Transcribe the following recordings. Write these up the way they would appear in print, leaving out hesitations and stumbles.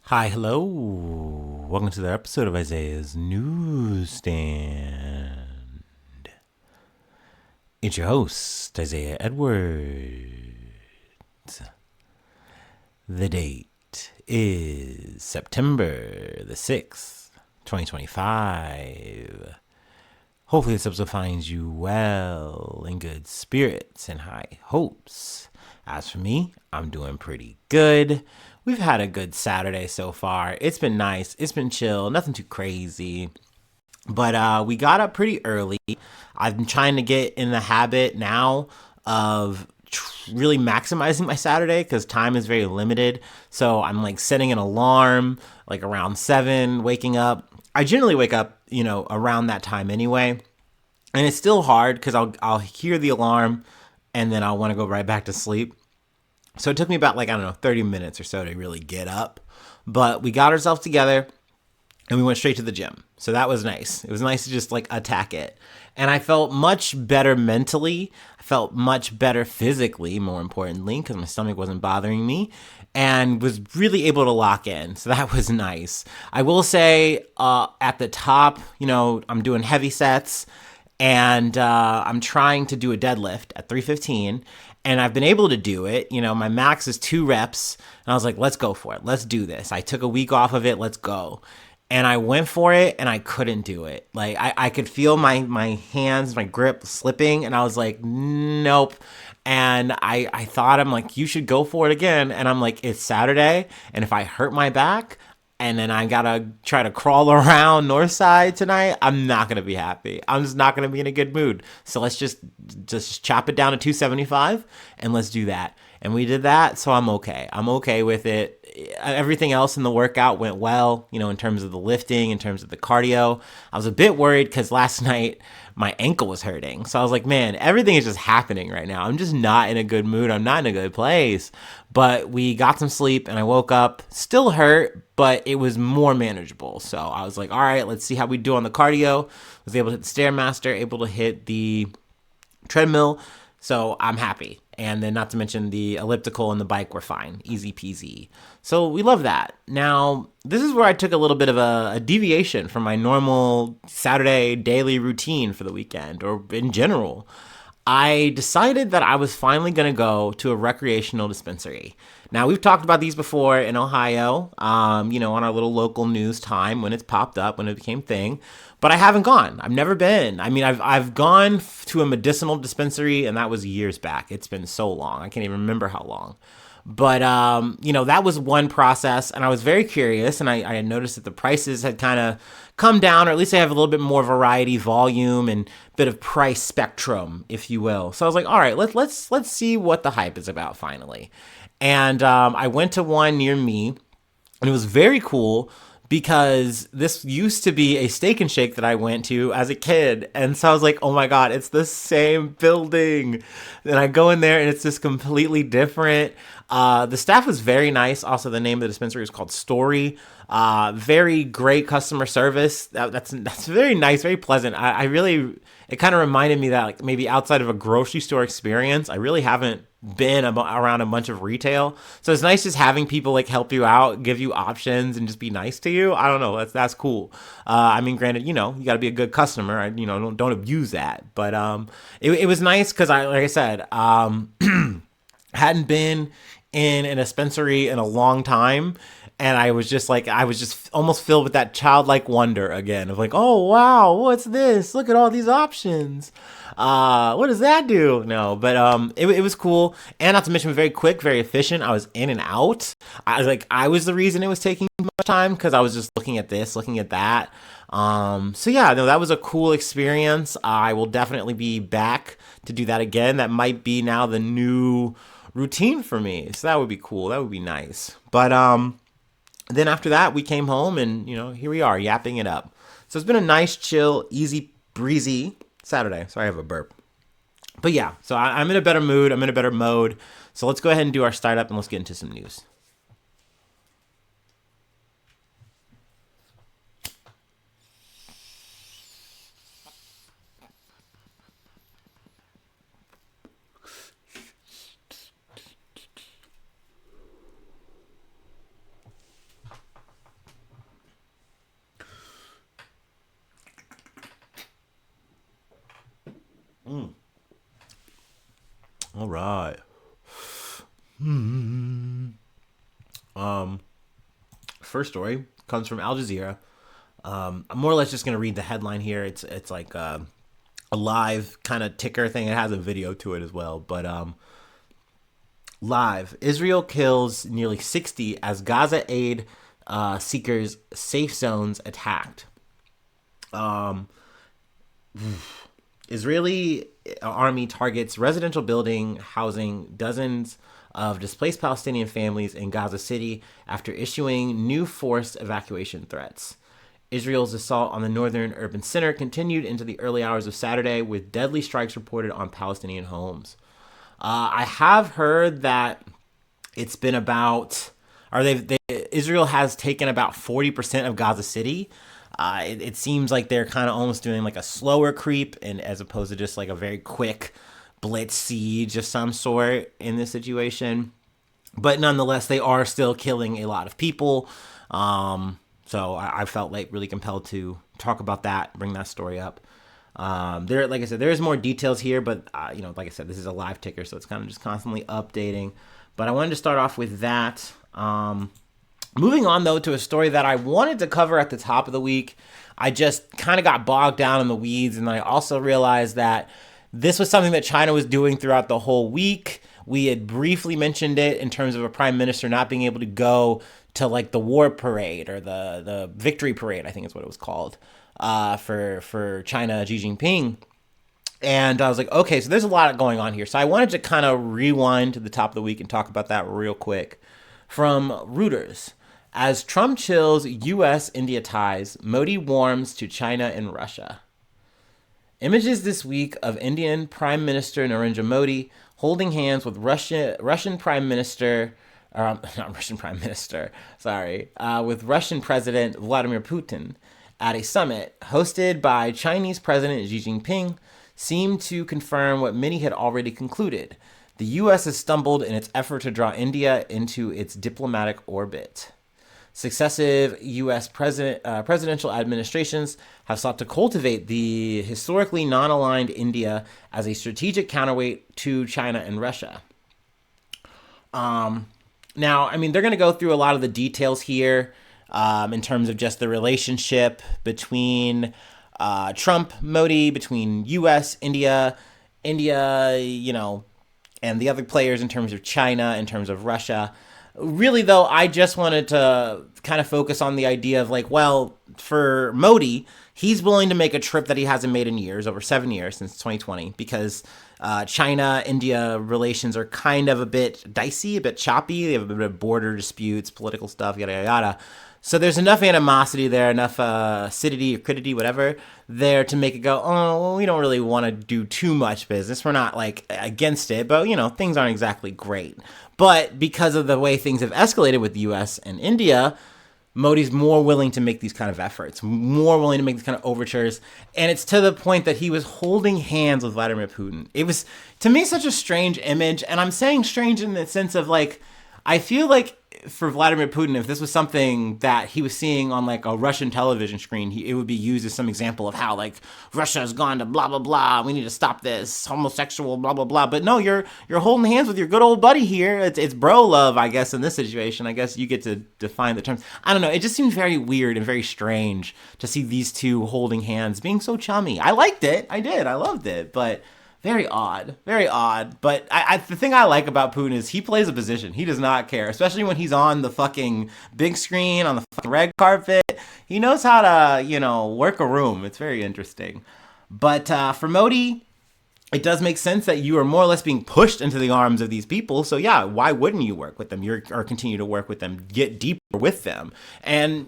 Hi, hello. Welcome to the episode of Isaiah's Newsstand. It's your host, Isaiah Edwards. The date is September the 6th, 2025. Hopefully, this episode finds you well, in good spirits, and high hopes. As for me, I'm doing pretty good. We've had a good Saturday so far. It's been nice. It's been chill. Nothing too crazy. But we got up pretty early. I've been trying to get in the habit now of really maximizing my Saturday because time is very limited. So I'm like setting an alarm like around 7, waking up. I generally wake up, around that time anyway. And it's still hard because I'll hear the alarm and then I'll want to go right back to sleep. So it took me about 30 minutes or so to really get up. But we got ourselves together and we went straight to the gym. So that was nice. It was nice to just attack it. And I felt much better mentally. I felt much better physically, more importantly, because my stomach wasn't bothering me and was really able to lock in. So that was nice. I will say at the top, I'm doing heavy sets and I'm trying to do a deadlift at 315. And I've been able to do it. My max is 2 reps. And I was like, let's go for it. Let's do this. I took a week off of it. Let's go. And I went for it and I couldn't do it. I could feel my hands, my grip slipping. And I was like, nope. And I thought, I'm like, you should go for it again. And I'm like, it's Saturday. And if I hurt my back, and then I gotta try to crawl around Northside tonight, I'm not gonna be happy. I'm just not gonna be in a good mood. So let's just chop it down to 275 and let's do that. And we did that, so I'm okay. I'm okay with it. Everything else in the workout went well, in terms of the lifting, in terms of the cardio. I was a bit worried because last night my ankle was hurting. So I was like, man, everything is just happening right now. I'm just not in a good mood. I'm not in a good place. But we got some sleep and I woke up still hurt, but it was more manageable. So I was like, all right, let's see how we do on the cardio. Was able to hit the Stairmaster, able to hit the treadmill. So I'm happy. And then not to mention the elliptical and the bike were fine. Easy peasy. So we love that. Now, this is where I took a little bit of a deviation from my normal Saturday daily routine for the weekend or in general. I decided that I was finally going to go to a recreational dispensary. Now, we've talked about these before in Ohio, on our little local news time when it's popped up, when it became thing. But I haven't gone. I've never been. I mean, I've gone to a medicinal dispensary, and that was years back. It's been so long. I can't even remember how long. But, that was one process, and I was very curious, and I had noticed that the prices had kind of come down, or at least they have a little bit more variety, volume, and bit of price spectrum, if you will. So I was like, all right, let's see what the hype is about finally. And I went to one near me, and it was very cool because this used to be a Steak and Shake that I went to as a kid. And so I was like, oh my God, it's the same building. Then I go in there and it's just completely different. The staff was very nice. Also, the name of the dispensary is called Story. Very great customer service. That's very nice, very pleasant. I really, it kind of reminded me that maybe outside of a grocery store experience, I really haven't been around a bunch of retail. So it's nice just having people help you out, give you options, and just be nice to you. I don't know. That's cool. I mean, granted, you got to be a good customer. Don't abuse that. But it was nice because like I said, hadn't been in a dispensary in a long time. And I was just almost filled with that childlike wonder again of oh, wow, what's this? Look at all these options. What does that do? No, but it was cool. And not to mention very quick, very efficient. I was in and out. I was the reason it was taking much time because I was just looking at this, looking at that. So yeah, no, that was a cool experience. I will definitely be back to do that again. That might be now the new routine for me. So that would be cool. That would be nice. But then after that, we came home and, here we are yapping it up. So it's been a nice, chill, easy, breezy Saturday. Sorry, I have a burp. But yeah, so I'm in a better mood. I'm in a better mode. So let's go ahead and do our startup and let's get into some news. All right. First story comes from Al Jazeera. I'm more or less just gonna read the headline here. It's like a live kind of ticker thing. It has a video to it as well. But live, Israel kills nearly 60 as Gaza aid seekers' safe zones attacked. Israeli army targets residential building housing dozens of displaced Palestinian families in Gaza City after issuing new forced evacuation threats. Israel's assault on the northern urban center continued into the early hours of Saturday with deadly strikes reported on Palestinian homes. I have heard that it's been about, or Israel has taken about 40% of Gaza City. It seems like they're kind of almost doing like a slower creep, and as opposed to just like a very quick blitz siege of some sort in this situation. But nonetheless, they are still killing a lot of people. So I felt like really compelled to talk about that, bring that story up. There, like I said, there's more details here, but like I said, this is a live ticker, so it's kind of just constantly updating. But I wanted to start off with that. Moving on, though, to a story that I wanted to cover at the top of the week. I just kind of got bogged down in the weeds, and I also realized that this was something that China was doing throughout the whole week. We had briefly mentioned it in terms of a prime minister not being able to go to like the war parade or the victory parade, I think is what it was called, for China, Xi Jinping. And I was like, okay, so there's a lot going on here. So I wanted to kind of rewind to the top of the week and talk about that real quick. From Reuters, as Trump chills U.S.-India ties, Modi warms to China and Russia. Images this week of Indian Prime Minister Narendra Modi holding hands with Russian Prime Minister, with Russian President Vladimir Putin at a summit hosted by Chinese President Xi Jinping seemed to confirm what many had already concluded. The U.S. has stumbled in its effort to draw India into its diplomatic orbit. Successive U.S. presidential administrations have sought to cultivate the historically non-aligned India as a strategic counterweight to China and Russia. Now, I mean, they're going to go through a lot of the details here in terms of just the relationship between Trump, Modi, between U.S., India, and the other players in terms of China, in terms of Russia. Really, though, I just wanted to kind of focus on the idea of like, well, for Modi, he's willing to make a trip that he hasn't made in years, over 7 years since 2020, because China-India relations are kind of a bit dicey, a bit choppy. They have a bit of border disputes, political stuff, yada, yada, yada. So there's enough animosity there, enough acidity or cridity, whatever, there to make it go, oh, well, we don't really want to do too much business. We're not like against it, but things aren't exactly great. But because of the way things have escalated with the U.S. and India, Modi's more willing to make these kind of efforts, more willing to make these kind of overtures. And it's to the point that he was holding hands with Vladimir Putin. It was, to me, such a strange image. And I'm saying strange in the sense of like, I feel like for Vladimir Putin, if this was something that he was seeing on like a Russian television screen, it would be used as some example of how like Russia has gone to blah, blah, blah. We need to stop this homosexual, blah, blah, blah. But no, you're holding hands with your good old buddy here. It's bro love, I guess, in this situation. I guess you get to define the terms. I don't know. It just seemed very weird and very strange to see these two holding hands being so chummy. I liked it. I did. I loved it. But very odd. Very odd. But the thing I like about Putin is he plays a position. He does not care, especially when he's on the fucking big screen, on the fucking red carpet. He knows how to, work a room. It's very interesting. But for Modi, it does make sense that you are more or less being pushed into the arms of these people. So yeah, why wouldn't you work with them or continue to work with them, get deeper with them and,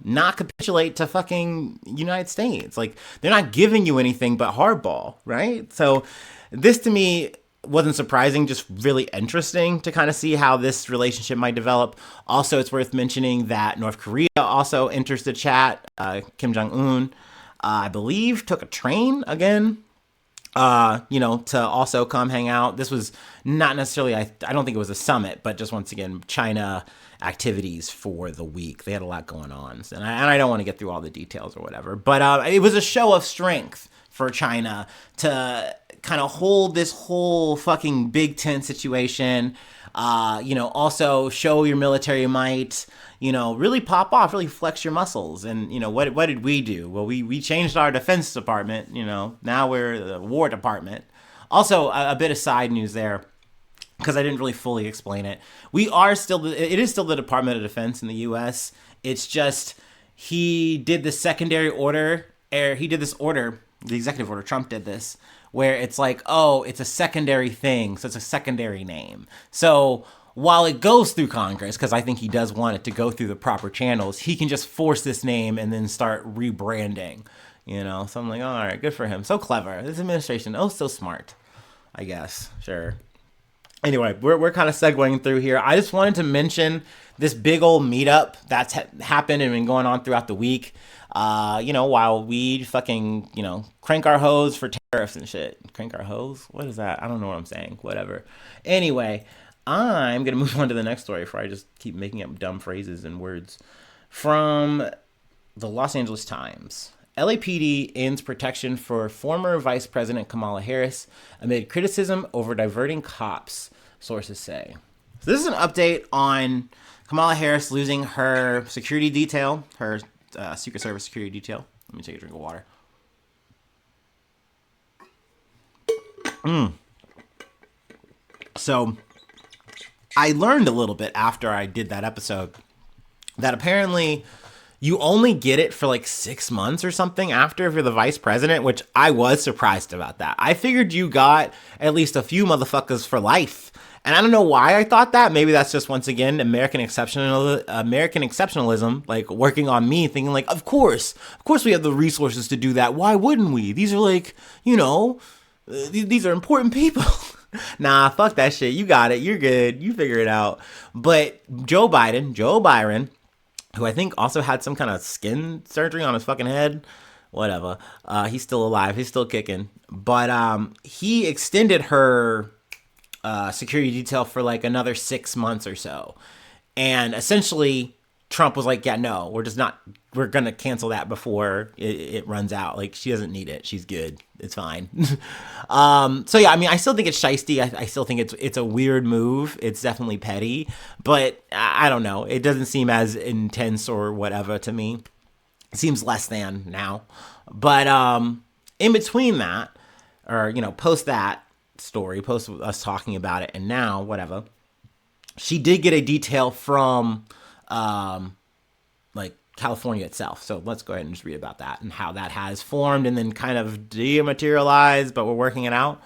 not capitulate to fucking United States? Like they're not giving you anything but hardball, right? So this to me wasn't surprising, just really interesting to kind of see how this relationship might develop. Also, it's worth mentioning that North Korea also enters the chat. Kim Jong-un, I believe, took a train again to also come hang out. This was not necessarily, I don't think it was a summit, but just once again, China activities for the week. They had a lot going on. And I don't want to get through all the details or whatever, but it was a show of strength for China to kind of hold this whole fucking Big Ten situation. Also show your military might. Really pop off, really flex your muscles. And what did we do? Well, we changed our Defense Department. Now we're the War Department. Also, a bit of side news there, because I didn't really fully explain it. It is still the Department of Defense in the U.S. It's just he did the secondary order, he did this order, the executive order, Trump did this, where it's like, oh, it's a secondary thing, so it's a secondary name. So while it goes through Congress, because I think he does want it to go through the proper channels, he can just force this name and then start rebranding. So I'm like, all right, good for him. So clever. This administration, so smart, I guess. Sure. Anyway, we're kind of segueing through here. I just wanted to mention this big old meetup that's happened and been going on throughout the week. While we fucking, crank our hose for tariffs and shit. Crank our hose? What is that? I don't know what I'm saying. Whatever. Anyway, I'm going to move on to the next story before I just keep making up dumb phrases and words. From the Los Angeles Times. LAPD ends protection for former Vice President Kamala Harris amid criticism over diverting cops, sources say. So this is an update on Kamala Harris losing her security detail, her Secret Service security detail. Let me take a drink of water. So I learned a little bit after I did that episode that apparently you only get it for like 6 months or something after if you're the vice president, which I was surprised about that. I figured you got at least a few motherfuckers for life. And I don't know why I thought that. Maybe that's just, once again, American exceptionalism, like working on me, thinking like, of course we have the resources to do that. Why wouldn't we? These are like, these are important people. Nah, fuck that shit. You got it. You're good. You figure it out. But Joe Byron, who I think also had some kind of skin surgery on his fucking head. Whatever. He's still alive. He's still kicking. But he extended her security detail for like another 6 months or so. And essentially, Trump was like, yeah, no, we're going to cancel that before it runs out. Like, she doesn't need it. She's good. It's fine. So yeah, I mean, I still think it's shiesty. I still think it's a weird move. It's definitely petty, but I don't know. It doesn't seem as intense or whatever to me. It seems less than now. But in between that, or, post that story, post us talking about it, and now, whatever, she did get a detail from like California itself. So let's go ahead and just read about that and how that has formed and then kind of dematerialized, but we're working it out.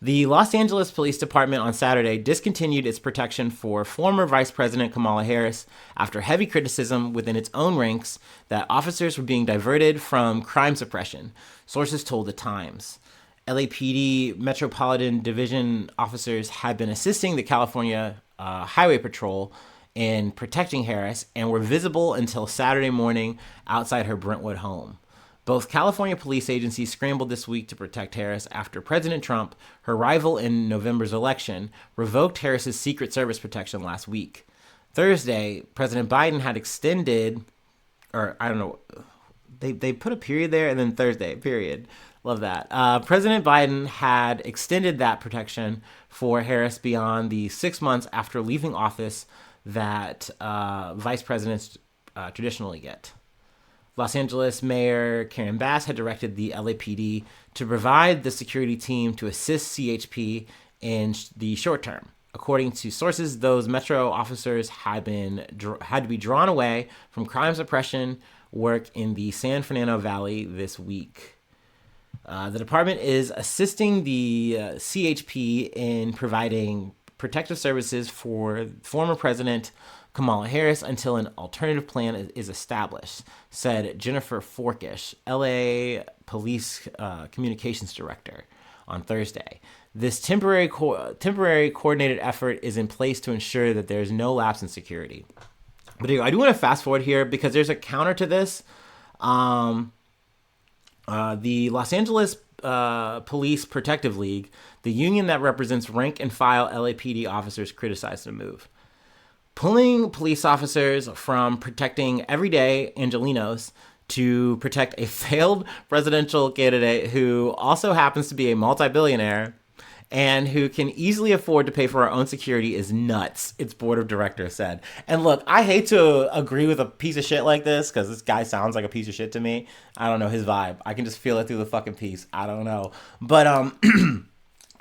The Los Angeles Police Department on Saturday discontinued its protection for former Vice President Kamala Harris after heavy criticism within its own ranks that officers were being diverted from crime suppression, sources told the Times. LAPD Metropolitan Division officers had been assisting the California Highway Patrol in protecting Harris and were visible until Saturday morning outside her Brentwood home. Both California police agencies scrambled this week to protect Harris after President Trump, her rival in November's election, revoked Harris's Secret Service protection last week. Thursday, President Biden had extended, or I don't know, they put a period there and then Thursday, period. Love that. President Biden had extended that protection for Harris beyond the 6 months after leaving office that vice presidents traditionally get. Los Angeles Mayor Karen Bass had directed the LAPD to provide the security team to assist CHP in the short term. According to sources, those Metro officers had to be drawn away from crime suppression work in the San Fernando Valley this week. The department is assisting the CHP in providing protective services for former President Kamala Harris until an alternative plan is established, said Jennifer Forkish, LA Police Communications Director, on Thursday. This temporary coordinated effort is in place to ensure that there is no lapse in security. But anyway, I do want to fast forward here because there's a counter to this. The Los Angeles Police Protective League, the union that represents rank and file LAPD officers, criticized the move. Pulling police officers from protecting everyday Angelenos to protect a failed presidential candidate who also happens to be a multi-billionaire and who can easily afford to pay for our own security is nuts, its board of directors said. And look, I hate to agree with a piece of shit like this because this guy sounds like a piece of shit to me. I don't know his vibe. I can just feel it through the fucking piece. I don't know. But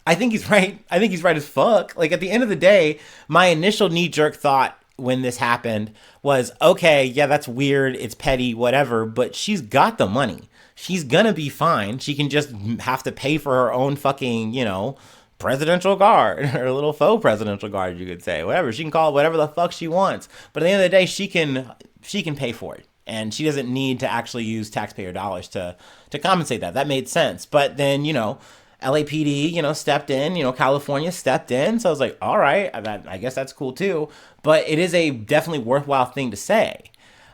I think he's right. I think he's right as fuck. Like, at the end of the day, my initial knee-jerk thought when this happened was, okay, yeah, that's weird. It's petty, whatever. But she's got the money. She's gonna be fine. She can just have to pay for her own fucking, presidential guard or a little faux presidential guard, you could say. Whatever. She can call it whatever the fuck she wants. But at the end of the day, she can pay for it. And she doesn't need to actually use taxpayer dollars to compensate that. That made sense. But then, LAPD, stepped in, California stepped in. So I was like, all right, I guess that's cool too. But it is a definitely worthwhile thing to say.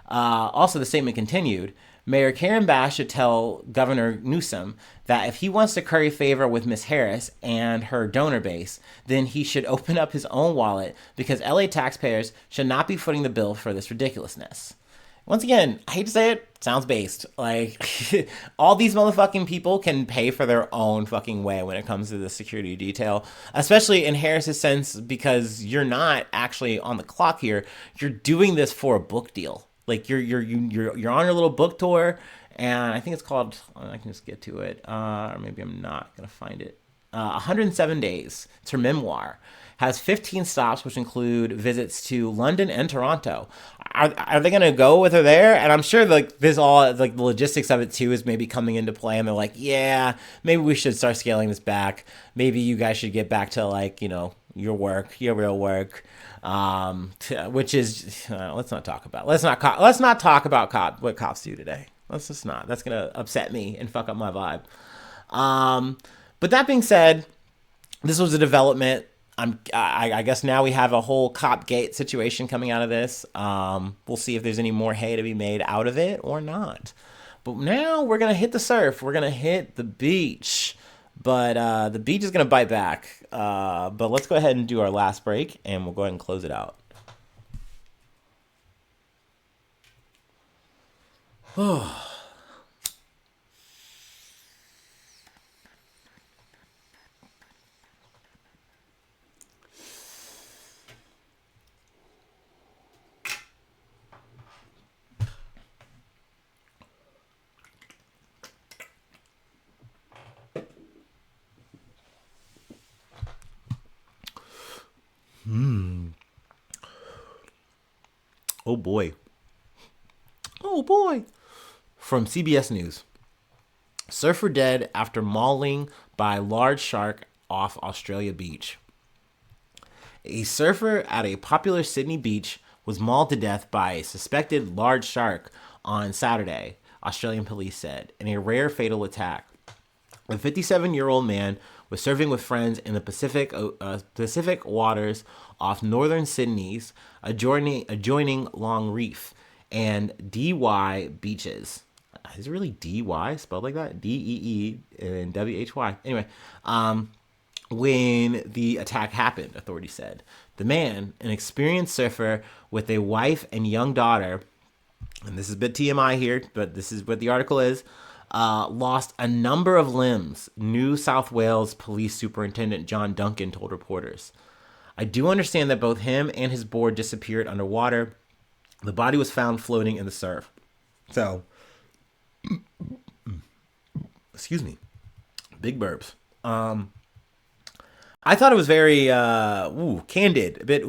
Also, the statement continued, Mayor Karen Bass should tell Governor Newsom that if he wants to curry favor with Miss Harris and her donor base, then he should open up his own wallet because LA taxpayers should not be footing the bill for this ridiculousness. Once again, I hate to say it, sounds based. Like, all these motherfucking people can pay for their own fucking way when it comes to the security detail, especially in Harris's sense, because you're not actually on the clock here. You're doing this for a book deal. Like, you're on your little book tour, and I think it's called, I can just get to it, or maybe I'm not going to find it. 107 Days. It's her memoir. Has 15 stops, which include visits to London and Toronto. Are they going to go with her there? And I'm sure this all, the logistics of it too is maybe coming into play. And they're like, yeah, maybe we should start scaling this back. Maybe you guys should get back to your work, your real work. Which is, let's not talk about what cops do today. Let's just not. That's going to upset me and fuck up my vibe. But that being said, this was a development. I guess now we have a whole cop gate situation coming out of this. We'll see if there's any more hay to be made out of it or not. But now we're going to hit the surf. We're going to hit the beach. But the beach is going to bite back. But let's go ahead and do our last break, and we'll go ahead and close it out. Oh boy. Oh boy. From CBS News. Surfer dead after mauling by large shark off Australia beach. A surfer at a popular Sydney beach was mauled to death by a suspected large shark on Saturday, Australian police said, in a rare fatal attack. The 57-year-old man was surfing with friends in the Pacific waters off northern Sydney's adjoining Long Reef and DY beaches. Is it really DY spelled like that? DEE and WHY. Anyway, when the attack happened, authorities said. The man, an experienced surfer with a wife and young daughter, and this is a bit TMI here, but this is what the article is, lost a number of limbs, New South Wales Police Superintendent John Duncan told reporters. I do understand that both him and his board disappeared underwater. The body was found floating in the surf. So, excuse me, big burps. I thought it was very candid, a bit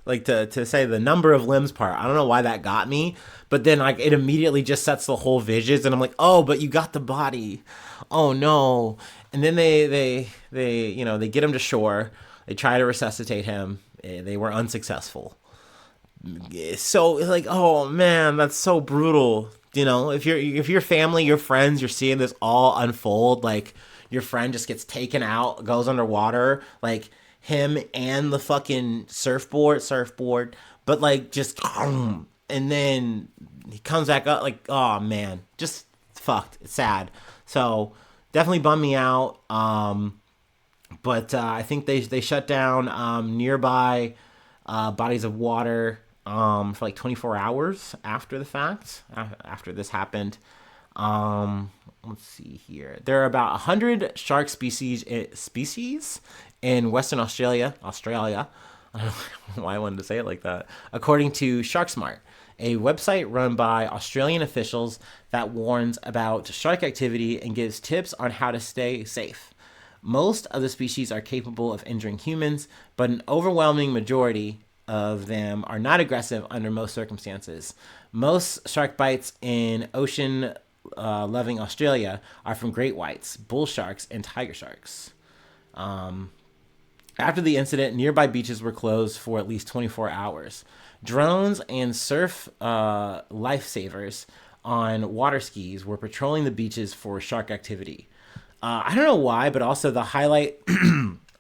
like to say the number of limbs part. I don't know why that got me, but then it immediately just sets the whole visions, and I'm like, oh, but you got the body. Oh no. And then they get him to shore. They try to resuscitate him. They were unsuccessful. So like, oh man, that's so brutal. If your family, your friends, you're seeing this all unfold, like your friend just gets taken out, goes underwater, like him and the fucking surfboard, but like just, and then he comes back up, like, oh man, just fucked. It's sad. So definitely bummed me out. But I think they shut down nearby bodies of water for like 24 hours after the fact, after this happened. Let's see here. There are about 100 shark species in Western Australia. I don't know why I wanted to say it like that. According to SharkSmart, a website run by Australian officials that warns about shark activity and gives tips on how to stay safe. Most of the species are capable of injuring humans, but an overwhelming majority of them are not aggressive under most circumstances. Most shark bites in ocean loving Australia are from great whites, bull sharks, and tiger sharks. After the incident, nearby beaches were closed for at least 24 hours. Drones and surf lifesavers on water skis were patrolling the beaches for shark activity. I don't know why, but also the highlight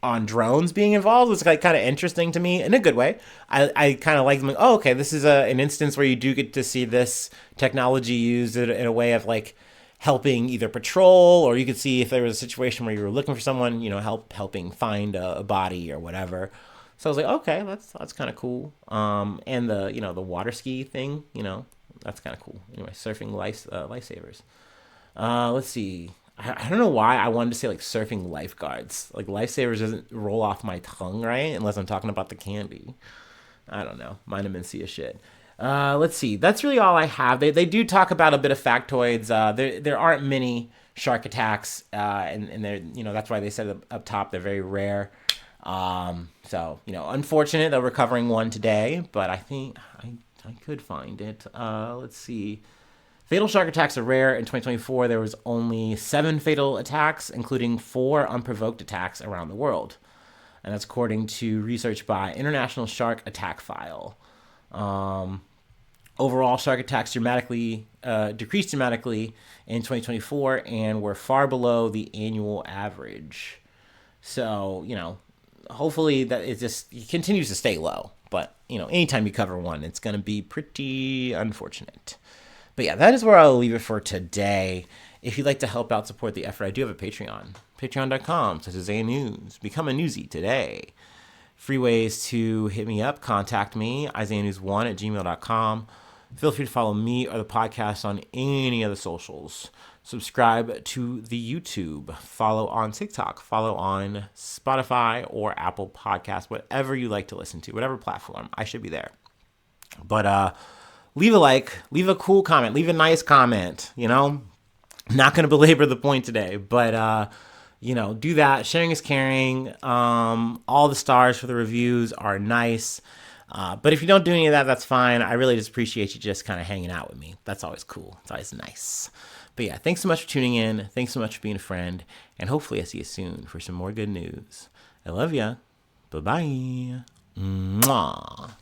on drones being involved was like kind of interesting to me in a good way. I kind of like them. Like, oh, okay, this is an instance where you do get to see this technology used in a way of like helping either patrol, or you could see if there was a situation where you were looking for someone, helping find a body or whatever. So I was like, okay, that's kind of cool. And the water ski thing, that's kind of cool. Anyway, surfing lifesavers. Let's see. I don't know why I wanted to say like surfing lifeguards. Like lifesavers doesn't roll off my tongue, right? Unless I'm talking about the candy. I don't know. Vitamin C is shit. Let's see. That's really all I have. They do talk about a bit of factoids. There aren't many shark attacks, and they're that's why they said up top they're very rare. So unfortunate that we're covering one today, but I think I could find it. Let's see. Fatal shark attacks are rare. In 2024, there was only 7 fatal attacks, including 4 unprovoked attacks around the world. And that's according to research by International Shark Attack File. Overall, shark attacks decreased dramatically in 2024 and were far below the annual average. So, hopefully that it continues to stay low. But, anytime you cover one, it's going to be pretty unfortunate. But yeah, that is where I'll leave it for today. If you'd like to help out support the effort, I do have a Patreon. Patreon.com/Isaiah News. Become a newsie today. Free ways to hit me up, contact me, IsaiahNews1@gmail.com. Feel free to follow me or the podcast on any of the socials. Subscribe to the YouTube. Follow on TikTok. Follow on Spotify or Apple Podcasts, whatever you like to listen to, whatever platform. I should be there. But leave a like, leave a cool comment, leave a nice comment, Not going to belabor the point today, but, do that. Sharing is caring. All the stars for the reviews are nice. But if you don't do any of that, that's fine. I really just appreciate you just kind of hanging out with me. That's always cool. It's always nice. But yeah, thanks so much for tuning in. Thanks so much for being a friend. And hopefully I see you soon for some more good news. I love ya. Bye-bye. Mwah.